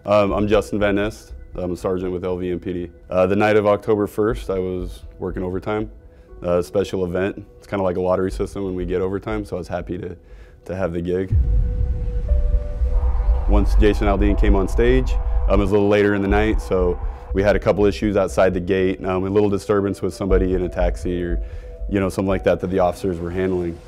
I'm Justin Van Nest. I'm a sergeant with LVMPD. The night of October 1st, I was working overtime, a special event. It's kind of like a lottery system when we get overtime, so I was happy to have the gig. Once Jason Aldean came on stage, it was a little later in the night, so we had a couple issues outside the gate, a little disturbance with somebody in a taxi or something like that the officers were handling.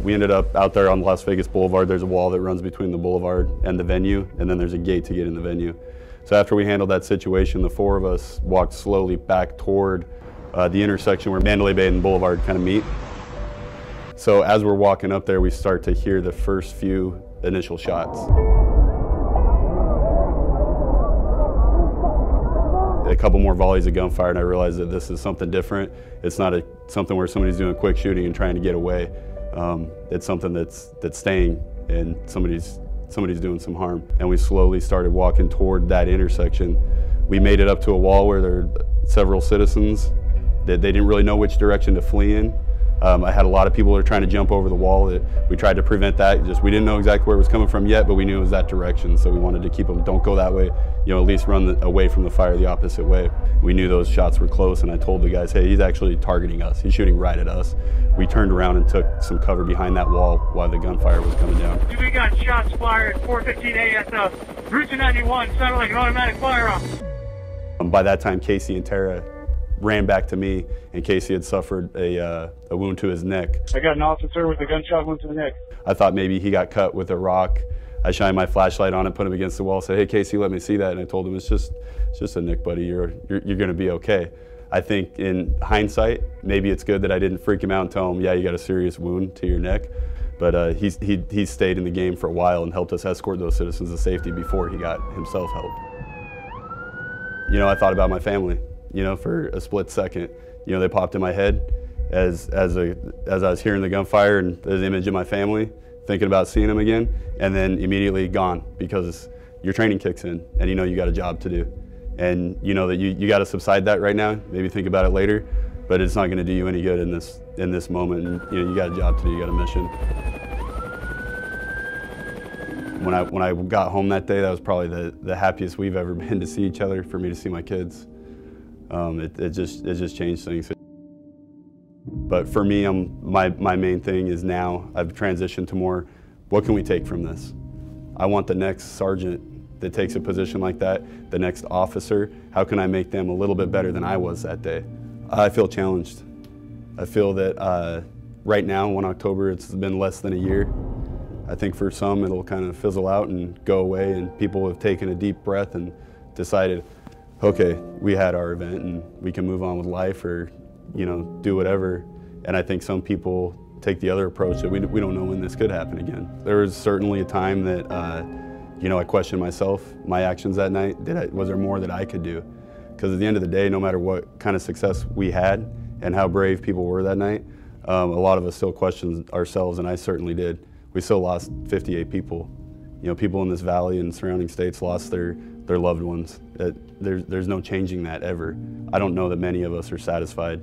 We ended up out there on Las Vegas Boulevard. There's a wall that runs between the boulevard and the venue, and then there's a gate to get in the venue. So after we handled that situation, the four of us walked slowly back toward the intersection where Mandalay Bay and Boulevard kind of meet. So as we're walking up there, we start to hear the first few initial shots. A couple more volleys of gunfire, and I realized that this is something different. It's not something where somebody's doing a quick shooting and trying to get away. It's something that's staying, and somebody's doing some harm. And we slowly started walking toward that intersection. We made it up to a wall where there were several citizens that they didn't really know which direction to flee in. I had a lot of people that were trying to jump over the wall. We tried to prevent that. We didn't know exactly where it was coming from yet, but we knew it was that direction. So we wanted to keep them, don't go that way, at least run away from the fire the opposite way. We knew those shots were close, and I told the guys, hey, he's actually targeting us. He's shooting right at us. We turned around and took some cover behind that wall while the gunfire was coming down. We got shots fired at 4:15 ASF. Route 291 sounded like an automatic firearm. By that time, Casey and Tara ran back to me, and Casey had suffered a wound to his neck. I got an officer with a gunshot wound to the neck. I thought maybe he got cut with a rock. I shined my flashlight on it, put him against the wall, said, hey Casey, let me see that. And I told him, it's just a nick, buddy, you're gonna be okay. I think in hindsight, maybe it's good that I didn't freak him out and tell him, yeah, you got a serious wound to your neck. But he stayed in the game for a while and helped us escort those citizens to safety before he got himself help. I thought about my family. For a split second, they popped in my head as I was hearing the gunfire, and there's the image of my family, thinking about seeing them again, and then immediately gone because your training kicks in, and you got a job to do, and that you got to subside that right now. Maybe think about it later, but it's not going to do you any good in this moment. And you got a job to do, you got a mission. When I got home that day, that was probably the happiest we've ever been to see each other. For me to see my kids. It just changed things. But for me, my main thing is now I've transitioned to more, what can we take from this? I want the next sergeant that takes a position like that, the next officer, how can I make them a little bit better than I was that day? I feel challenged. I feel that right now, 1 October, it's been less than a year. I think for some it'll kind of fizzle out and go away, and people have taken a deep breath and decided, okay, we had our event and we can move on with life or, do whatever. And I think some people take the other approach that we don't know when this could happen again. There was certainly a time that, I questioned myself, my actions that night. Was there more that I could do? Because at the end of the day, no matter what kind of success we had and how brave people were that night, a lot of us still questioned ourselves, and I certainly did. We still lost 58 people. People in this valley and surrounding states lost their loved ones. There's no changing that ever. I don't know that many of us are satisfied.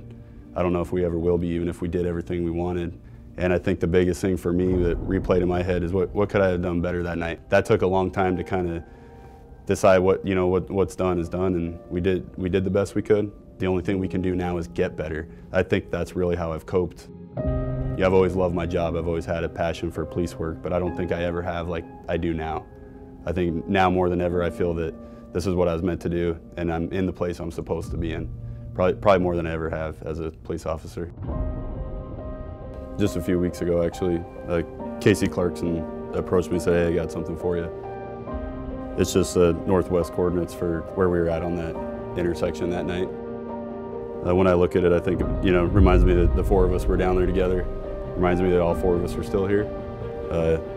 I don't know if we ever will be, even if we did everything we wanted. And I think the biggest thing for me that replayed in my head is what could I have done better that night? That took a long time to kind of decide what's done is done, and we did the best we could. The only thing we can do now is get better. I think that's really how I've coped. I've always loved my job. I've always had a passion for police work, but I don't think I ever have like I do now. I think now more than ever I feel that this is what I was meant to do, and I'm in the place I'm supposed to be in. Probably more than I ever have as a police officer. Just a few weeks ago, actually, Casey Clarkson approached me and said, hey, I got something for you. It's just northwest coordinates for where we were at on that intersection that night. When I look at it, I think, reminds me that the four of us were down there together. Reminds me that all four of us are still here.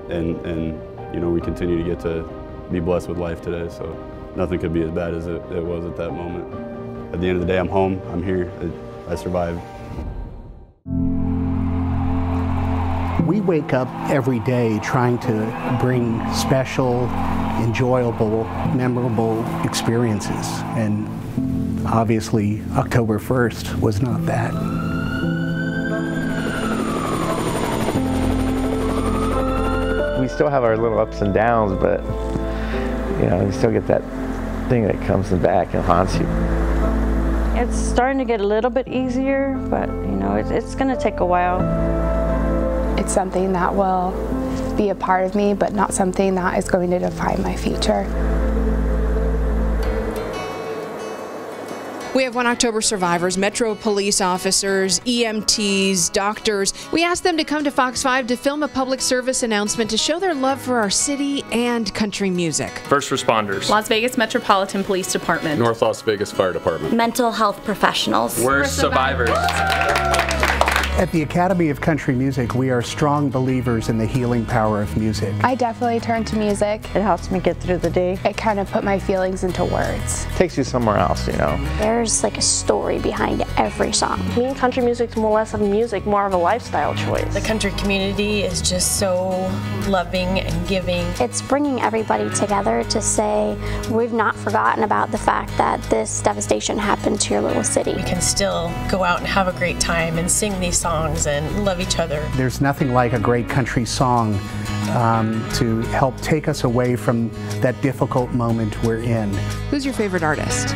And we continue to get to be blessed with life today, so nothing could be as bad as it was at that moment. At the end of the day, I'm home, I'm here, I survived. We wake up every day trying to bring special, enjoyable, memorable experiences, and obviously October 1st was not that. We still have our little ups and downs, but you know, you still get that thing that comes back and haunts you. It's starting to get a little bit easier, but you know, it's going to take a while. It's something that will be a part of me, but not something that is going to define my future. We have 1 October survivors, Metro police officers, EMTs, doctors. We asked them to come to Fox 5 to film a public service announcement to show their love for our city and country music. First responders. Las Vegas Metropolitan Police Department. North Las Vegas Fire Department. Mental health professionals. We're survivors. At the Academy of Country Music, we are strong believers in the healing power of music. I definitely turn to music. It helps me get through the day. It kind of put my feelings into words. It takes you somewhere else, you know. There's like a story behind every song. Me and country music's more or less of music, more of a lifestyle choice. The country community is just so loving and giving. It's bringing everybody together to say we've not forgotten about the fact that this devastation happened to your little city. We can still go out and have a great time and sing these songs and love each other. There's nothing like a great country song to help take us away from that difficult moment we're in. Who's your favorite artist?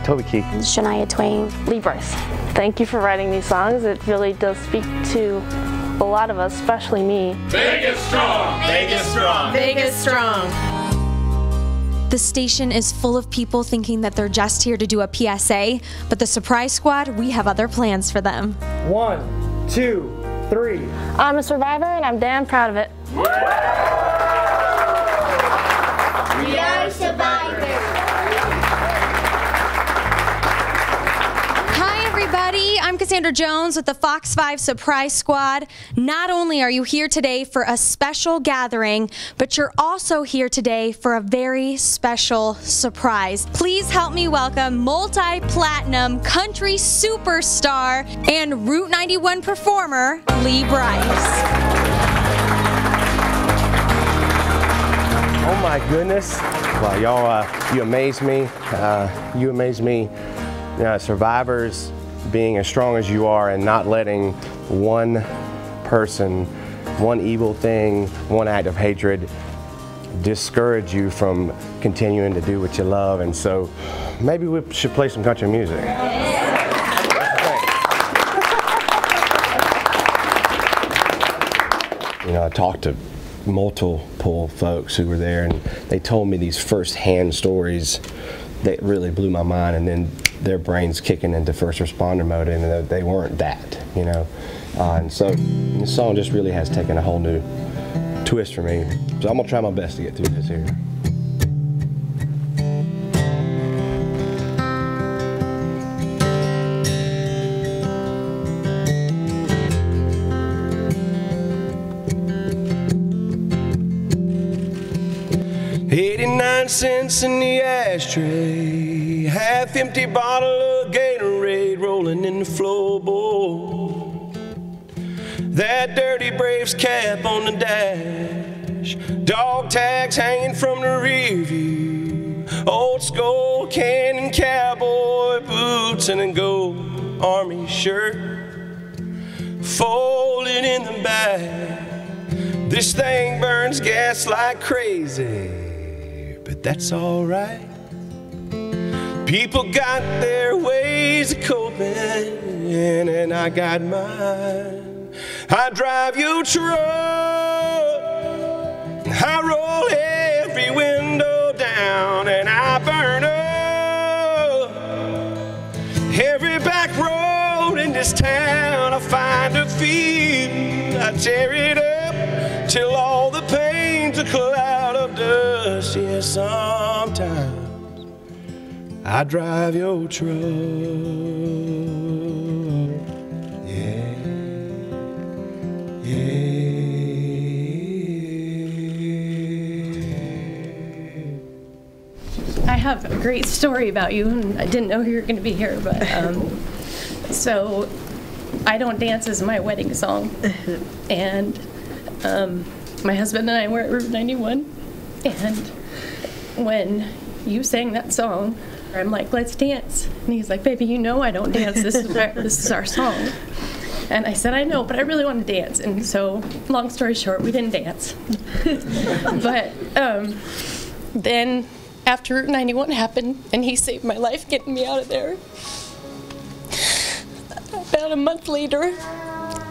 Toby Keith. Shania Twain. Lee Brice. Thank you for writing these songs. It really does speak to a lot of us, especially me. Vegas strong! Vegas strong! Vegas strong! The station is full of people thinking that they're just here to do a PSA, but the Surprise Squad, we have other plans for them. 1, 2, 3. I'm a survivor and I'm damn proud of it. We are survivors. Hi everybody, I'm Cassandra Jones with the Fox 5 Surprise Squad. Not only are you here today for a special gathering, but you're also here today for a very special surprise. Please help me welcome multi-platinum country superstar and Route 91 performer, Lee Brice. Oh my goodness. Well, y'all, you amaze me. You amaze me. Survivors being as strong as you are and not letting one person, one evil thing, one act of hatred discourage you from continuing to do what you love. And so maybe we should play some country music. You know, I talked to multiple folks who were there, and they told me these first-hand stories that really blew my mind, and then their brains kicking into first responder mode, and they weren't that, you know. And so this song just really has taken a whole new twist for me. So I'm gonna try my best to get through this here. $0.89 in the ashtray, half-empty bottle of Gatorade rolling in the floorboard. That dirty Braves cap on the dash, dog tags hanging from the rear view, old skull cannon cowboy boots and a gold army shirt folded in the back. This thing burns gas like crazy, but that's all right. People got their ways of coping, and I got mine. I drive your truck, I roll every window down, and I burn up every back road in this town. I find a field, I tear it up till all the pain's a cloud of dust. Yeah, sometimes I drive your truck. Yeah, yeah. I have a great story about you, and I didn't know you were going to be here, but so I Don't Dance is my wedding song, and my husband and I were at Route 91, and when you sang that song, I'm like, let's dance. And he's like, baby, you know I don't dance. This is our song. And I said, I know, but I really want to dance. And so, long story short, we didn't dance. But then after Route 91 happened, and he saved my life getting me out of there. About a month later,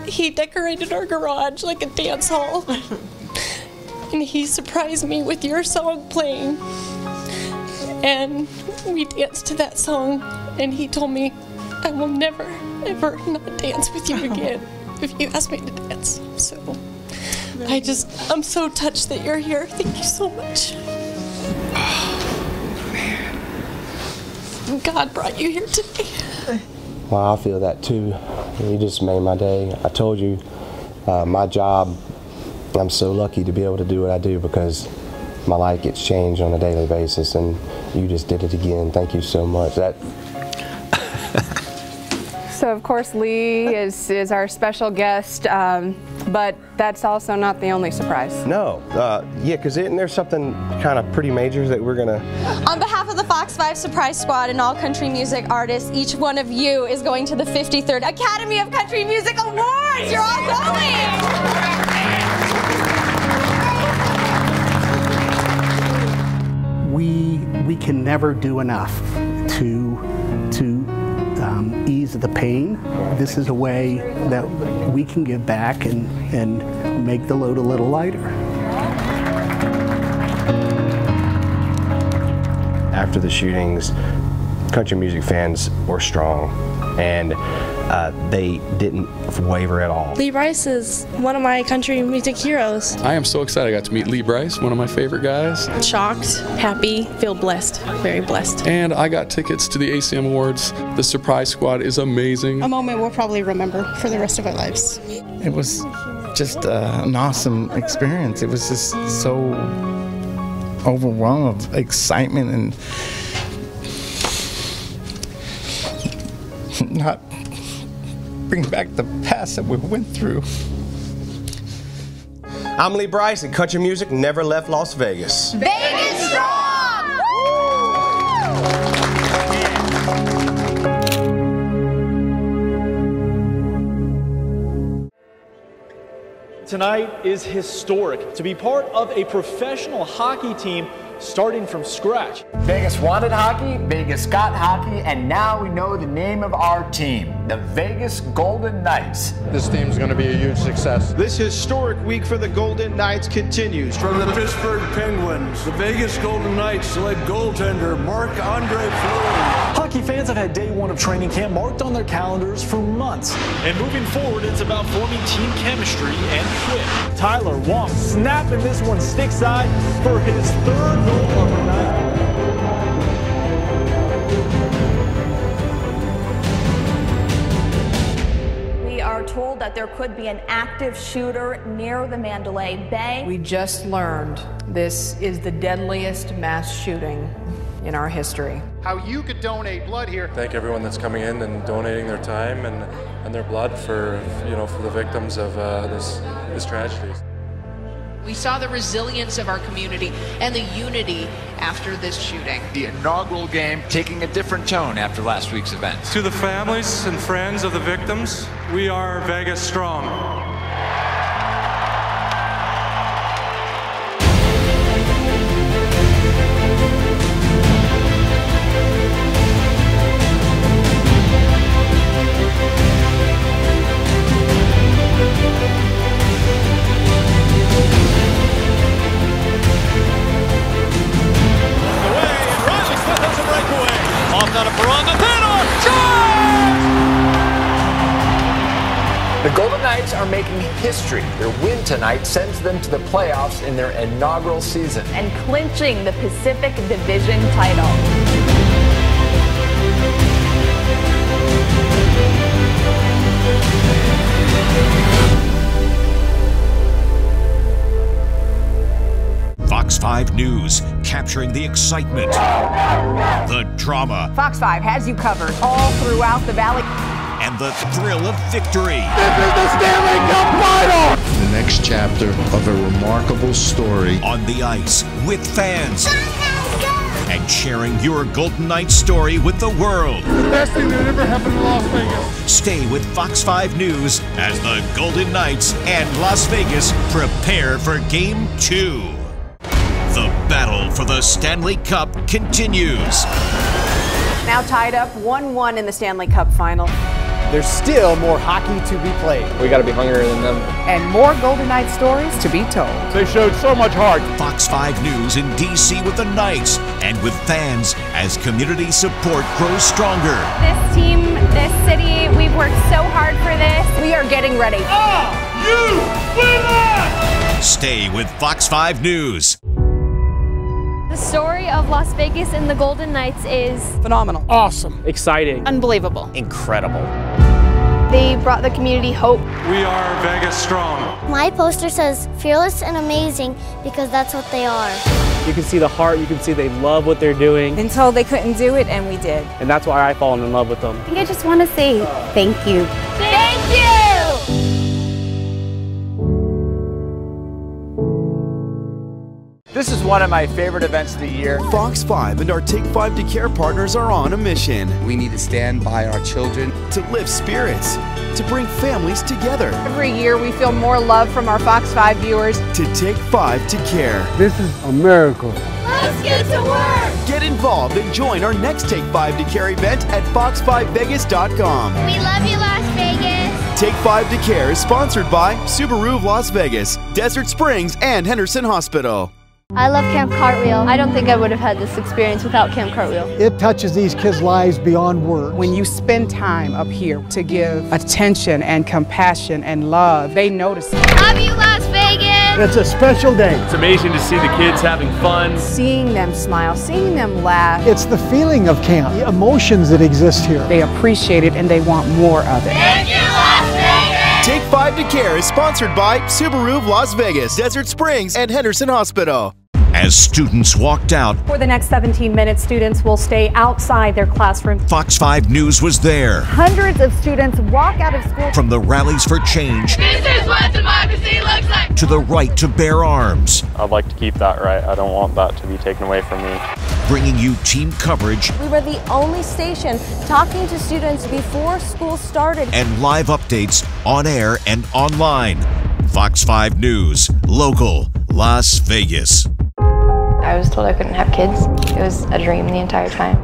he decorated our garage like a dance hall. And he surprised me with your song playing. And we danced to that song, and he told me, I will never, ever not dance with you again if you ask me to dance. So I'm so touched that you're here. Thank you so much. God brought you here today. Well, I feel that too. You just made my day. I told you, my job, I'm so lucky to be able to do what I do because my life gets changed on a daily basis, and you just did it again. Thank you so much. So of course Lee is our special guest, but that's also not the only surprise. No, yeah, because isn't there something kind of pretty major that we're gonna... On behalf of the Fox 5 Surprise Squad and all country music artists, each one of you is going to the 53rd Academy of Country Music Awards. You're all going! We can never do enough to ease the pain. This is a way that we can give back and make the load a little lighter. After the shootings, country music fans were strong, and they didn't waver at all. Lee Brice is one of my country music heroes. I am so excited I got to meet Lee Brice, one of my favorite guys. Shocked, happy, feel blessed, very blessed. And I got tickets to the ACM Awards. The Surprise Squad is amazing. A moment we'll probably remember for the rest of our lives. It was just an awesome experience. It was just so overwhelmed of excitement and not bring back the past that we went through. I'm Lee Brice, and country music never left Las Vegas. Vegas strong! Tonight is historic. To be part of a professional hockey team starting from scratch. Vegas wanted hockey, Vegas got hockey, and now we know the name of our team, the Vegas Golden Knights. This team's going to be a huge success. This historic week for the Golden Knights continues. From the Pittsburgh Penguins, the Vegas Golden Knights select goaltender Marc-Andre Fleury. Hockey fans have had day one of training camp marked on their calendars for months. And moving forward, it's about forming team chemistry and fit. Tyler Wong snapping this one stick side for his third goal of the night. We are told that there could be an active shooter near the Mandalay Bay. We just learned this is the deadliest mass shooting in our history. How you could donate blood here. Thank everyone that's coming in and donating their time and their blood for the victims of this tragedy. We saw the resilience of our community and the unity after this shooting. The inaugural game taking a different tone after last week's events. To the families and friends of the victims, we are Vegas strong. The Golden Knights are making history. Their win tonight sends them to the playoffs in their inaugural season. And clinching the Pacific Division title. Fox 5 News, capturing the excitement, the drama. Fox 5 has you covered all throughout the valley. And the thrill of victory. This is the Stanley Cup Final! The next chapter of a remarkable story. On the ice, with fans. And sharing your Golden Knights story with the world. The best thing that ever happened in Las Vegas. Stay with Fox 5 News as the Golden Knights and Las Vegas prepare for Game 2. The battle for the Stanley Cup continues. Now tied up 1-1 in the Stanley Cup final. There's still more hockey to be played. We got to be hungrier than them. And more Golden Knights stories to be told. They showed so much heart. Fox 5 News in D.C. with the Knights and with fans as community support grows stronger. This team, this city, we've worked so hard for this. We are getting ready. Stay with Fox 5 News. The story of Las Vegas and the Golden Knights is phenomenal. Awesome. Exciting. Unbelievable. Incredible. they brought the community hope. We are Vegas strong. My poster says fearless and amazing because that's what they are. You can see the heart, you can see they love what they're doing. Been told they couldn't do it, and we did. And that's why I've fallen in love with them. I think I just want to say thank you. Thank you! This is one of my favorite events of the year. Fox 5 and our Take 5 to Care partners are on a mission. We need to stand by our children. To lift spirits, to bring families together. Every year we feel more love from our Fox 5 viewers. To Take 5 to Care. This is a miracle. Let's get to work! Get involved and join our next Take 5 to Care event at fox5vegas.com. We love you, Las Vegas! Take 5 to Care is sponsored by Subaru of Las Vegas, Desert Springs, and Henderson Hospital. I love Camp Cartwheel. I don't think I would have had this experience without Camp Cartwheel. It touches these kids' lives beyond words. When you spend time up here to give attention and compassion and love, they notice it. Love you, Las Vegas! It's a special day. It's amazing to see the kids having fun. Seeing them smile, seeing them laugh. It's the feeling of camp, the emotions that exist here. They appreciate it and they want more of it. Thank you, Las Vegas! Take 5 to Care is sponsored by Subaru of Las Vegas, Desert Springs, and Henderson Hospital. As students walked out, for the next 17 minutes, students will stay outside their classroom. Fox 5 News was there. Hundreds of students walk out of school. From the rallies for change, this is what democracy looks like, to the right to bear arms. I'd like to keep that right. I don't want that to be taken away from me. Bringing you team coverage. We were the only station talking to students before school started. And live updates on air and online. Fox 5 News, local, Las Vegas. I was told I couldn't have kids. It was a dream the entire time.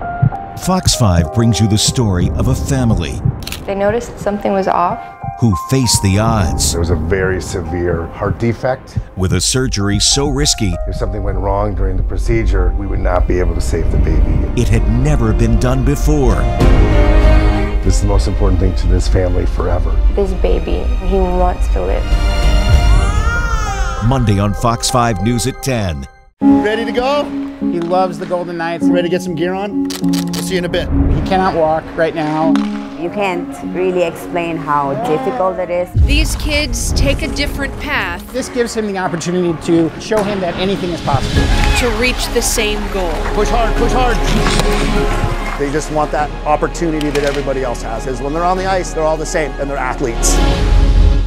Fox 5 brings you the story of a family. They noticed something was off. Who faced the odds. There was a very severe heart defect. With a surgery so risky, if something went wrong during the procedure, we would not be able to save the baby. It had never been done before. This is the most important thing to this family forever. This baby, he wants to live. Monday on Fox 5 News at 10. Ready to go? He loves the Golden Knights. Ready to get some gear on? We'll see you in a bit. He cannot walk right now. You can't really explain how difficult it is. These kids take a different path. This gives him the opportunity to show him that anything is possible. To reach the same goal. Push hard, push hard. They just want that opportunity that everybody else has. Is when they're on the ice, they're all the same, and they're athletes.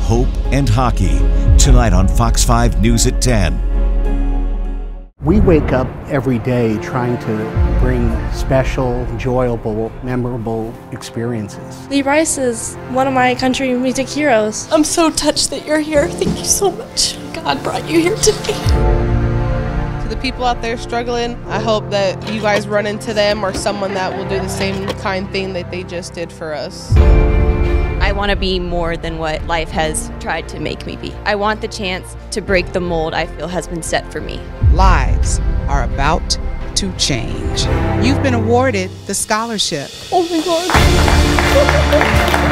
Hope and hockey, tonight on Fox 5 News at 10. We wake up every day trying to bring special, enjoyable, memorable experiences. Lee Brice is one of my country music heroes. I'm so touched that you're here. Thank you so much. God brought you here today. To the people out there struggling, I hope that you guys run into them or someone that will do the same kind thing that they just did for us. I want to be more than what life has tried to make me be. I want the chance to break the mold I feel has been set for me. Lives are about to change. You've been awarded the scholarship. Oh my God.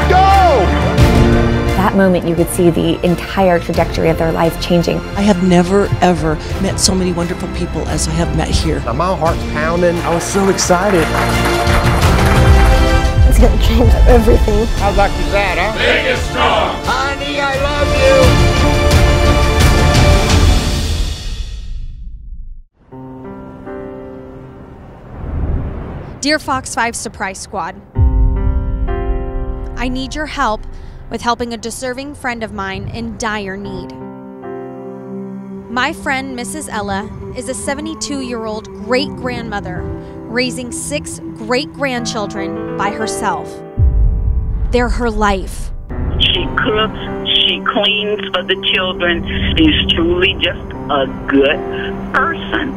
Go! That moment, you could see the entire trajectory of their life changing. I have never, ever met so many wonderful people as I have met here. Now my heart's pounding. I was so excited. It's gonna change everything. How lucky is that, huh? Vegas strong! Honey, I love you! Dear Fox 5 Surprise Squad, I need your help with helping a deserving friend of mine in dire need. My friend, Mrs. Ella, is a 72-year-old great-grandmother raising 6 great-grandchildren by herself. They're her life. She cooks, she cleans for the children. She's truly just a good person.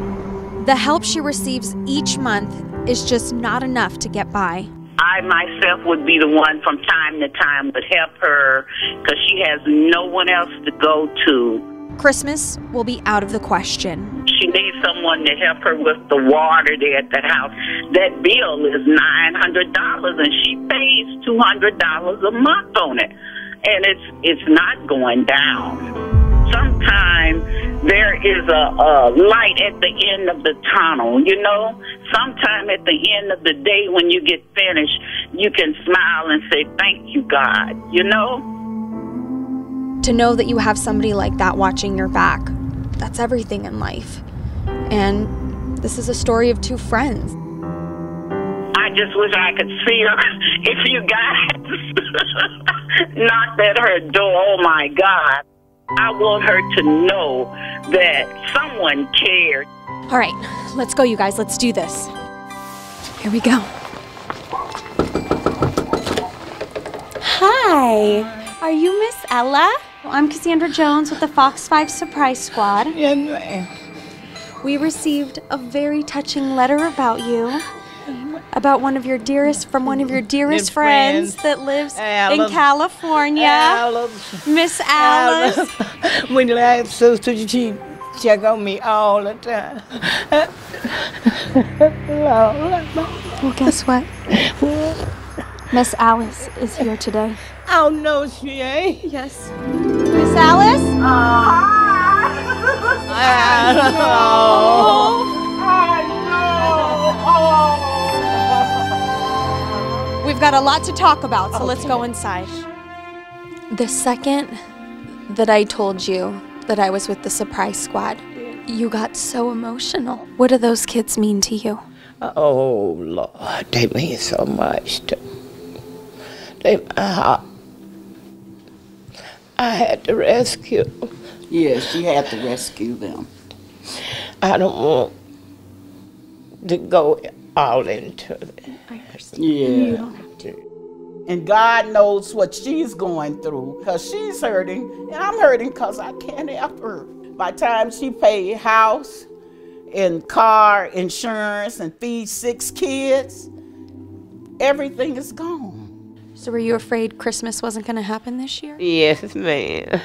The help she receives each month is just not enough to get by. I myself would be the one from time to time would help her because she has no one else to go to. Christmas will be out of the question. She needs someone to help her with the water there at that house. That bill is $900 and she pays $200 a month on it. And it's not going down. Sometimes there is a light at the end of the tunnel, you know? Sometime at the end of the day when you get finished, you can smile and say, thank you, God, you know? To know that you have somebody like that watching your back, that's everything in life. And this is a story of two friends. I just wish I could see her. If you guys knocked at her door, oh my God. I want her to know that someone cared. All right, let's go, you guys. Let's do this. Here we go. Hi. Are you Miss Ella? I'm Cassandra Jones with the Fox 5 Surprise Squad. Yes, ma'am. We received a very touching letter about you. About one of your dearest friends that lives in California. Alice. Miss Alice. When last sister, she check on me all the time. Well, guess what? Miss Alice is here today. Oh, no, she ain't. Yes. Miss Alice? We've got a lot to talk about, so let's go inside. The second that I told you that I was with the Surprise Squad, you got so emotional. What do those kids mean to you? Oh, Lord, they mean so much to me. I had to rescue. Yes, you had to rescue them. I don't want to go all into it. Yeah. You don't have to. And God knows what she's going through, because she's hurting, and I'm hurting because I can't help her. By the time she paid house and car insurance and feed 6 kids, everything is gone. So were you afraid Christmas wasn't going to happen this year? Yes, ma'am.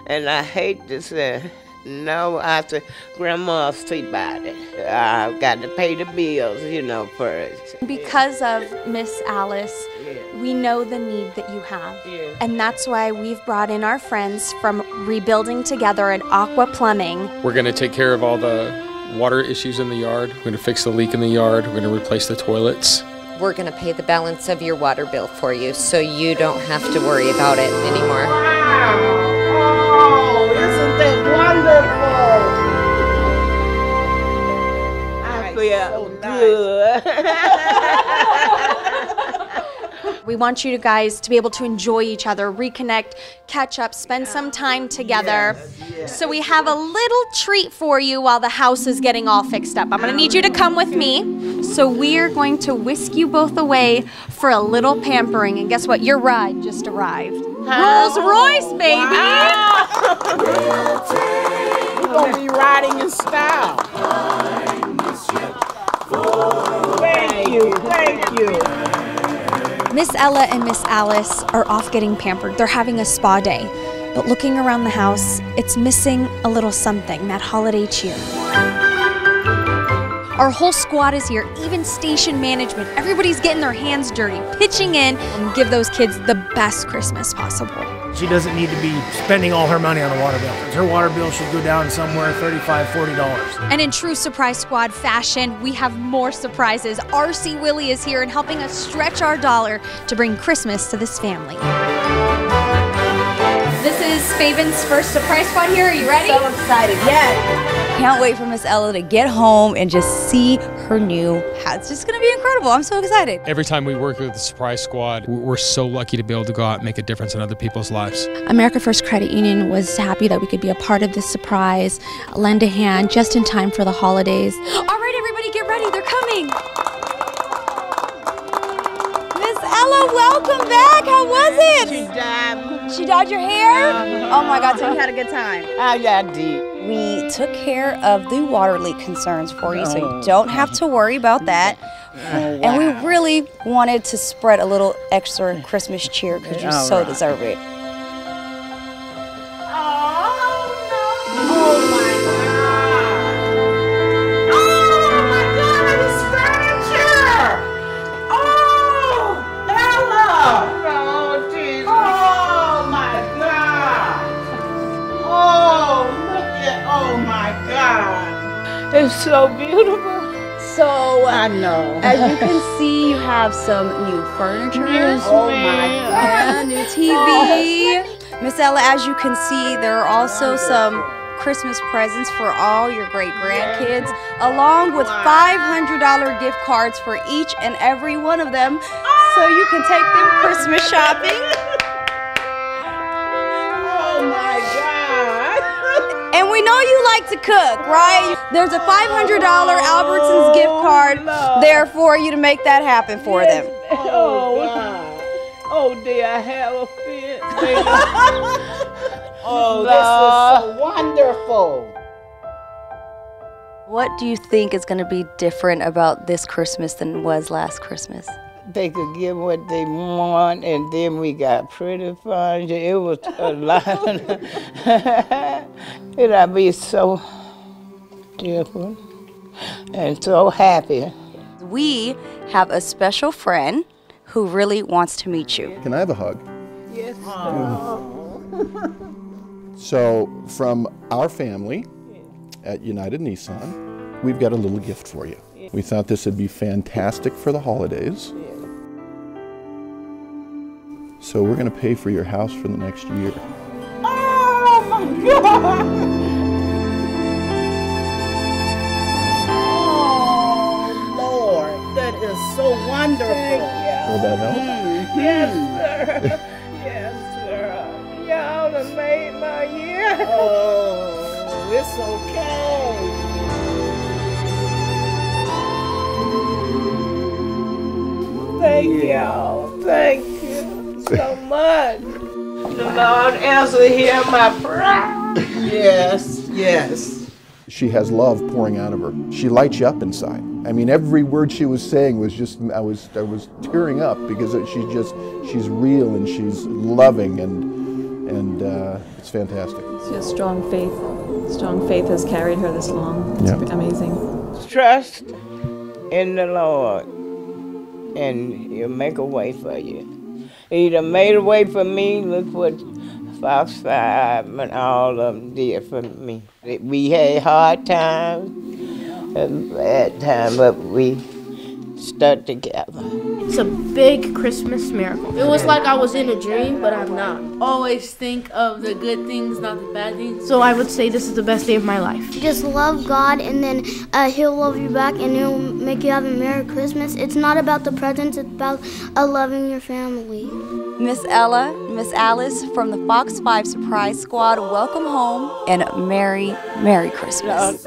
And I hate to say, no, after Grandma see about it. I've got to pay the bills, you know, first. Because of Miss Alice, we know the need that you have. And that's why we've brought in our friends from Rebuilding Together at Aqua Plumbing. We're going to take care of all the water issues in the yard. We're going to fix the leak in the yard. We're going to replace the toilets. We're going to pay the balance of your water bill for you, so you don't have to worry about it anymore. Wow. Oh, isn't that wonderful? I feel good. We want you guys to be able to enjoy each other, reconnect, catch up, spend some time together. Yes. So we have a little treat for you while the house is getting all fixed up. I'm going to need you to come with me. So we're going to whisk you both away for a little pampering. And guess what? Your ride just arrived. Rolls Royce, baby! Wow. We're going to be riding in style. Thank you, thank you. Miss Ella and Miss Alice are off getting pampered. They're having a spa day. But looking around the house, it's missing a little something, that holiday cheer. Our whole squad is here, even station management. Everybody's getting their hands dirty, pitching in, and give those kids the best Christmas possible. She doesn't need to be spending all her money on a water bill. Her water bill should go down somewhere $35, $40. And in true Surprise Squad fashion, we have more surprises. RC Willie is here and helping us stretch our dollar to bring Christmas to this family. This is Faven's first Surprise Squad here. Are you ready? So excited, yes. Can't wait for Miss Ella to get home and just see her new house. It's just gonna be incredible. I'm so excited. Every time we work with the Surprise Squad, we're so lucky to be able to go out and make a difference in other people's lives. America First Credit Union was happy that we could be a part of this surprise, lend a hand just in time for the holidays. All right, everybody get ready, they're coming. Miss Ella, welcome back. How was it? She died. She dyed your hair? Oh my God, so you had a good time. I did. We took care of the water leak concerns for you, so you don't have to worry about that. And we really wanted to spread a little extra Christmas cheer because you so deserve it. It's so beautiful. So, I know. As you can see, you have some new furniture. Yes, oh my God, new TV. Miss Ella, as you can see, there are also some Christmas presents for all your great grandkids, along with $500 gift cards for each and every one of them, so you can take them Christmas shopping. Oh my God. And we know you like to cook, right? There's a $500 Albertsons gift card there for you to make that happen for them. Oh, wow. Oh, dear, I have a fit. Oh, this is so wonderful. What do you think is going to be different about this Christmas than was last Christmas? They could get what they want, and then we got pretty fun. It was a lot. It'll be so different and so happy. We have a special friend who really wants to meet you. Can I have a hug? Yes. So, from our family at United Nissan, we've got a little gift for you. We thought this would be fantastic for the holidays. So we're going to pay for your house for the next year. Oh my God! Oh Lord, that is so wonderful. Will that help? Yes, sir. Yes, sir. Y'all have made my year. Oh, it's okay. Thank y'all. Thank you so much. The Lord answer hear my prayer. Yes, yes. She has love pouring out of her. She lights you up inside. I mean, every word she was saying was just, I was tearing up because she's real and she's loving and it's fantastic. She has strong faith. Strong faith has carried her this long. It's amazing. Trust in the Lord, and He'll make a way for you. He done made a way for me. Look what Fox 5 and all of them did for me. We had hard times and bad times, but we stuck together. It's a big Christmas miracle. It was like I was in a dream, but I'm not. Always think of the good things, not the bad things. So I would say this is the best day of my life. Just love God, and then He'll love you back, and He'll make you have a Merry Christmas. It's not about the presents, it's about loving your family. Miss Ella, Miss Alice from the Fox 5 Surprise Squad, welcome home and Merry Christmas.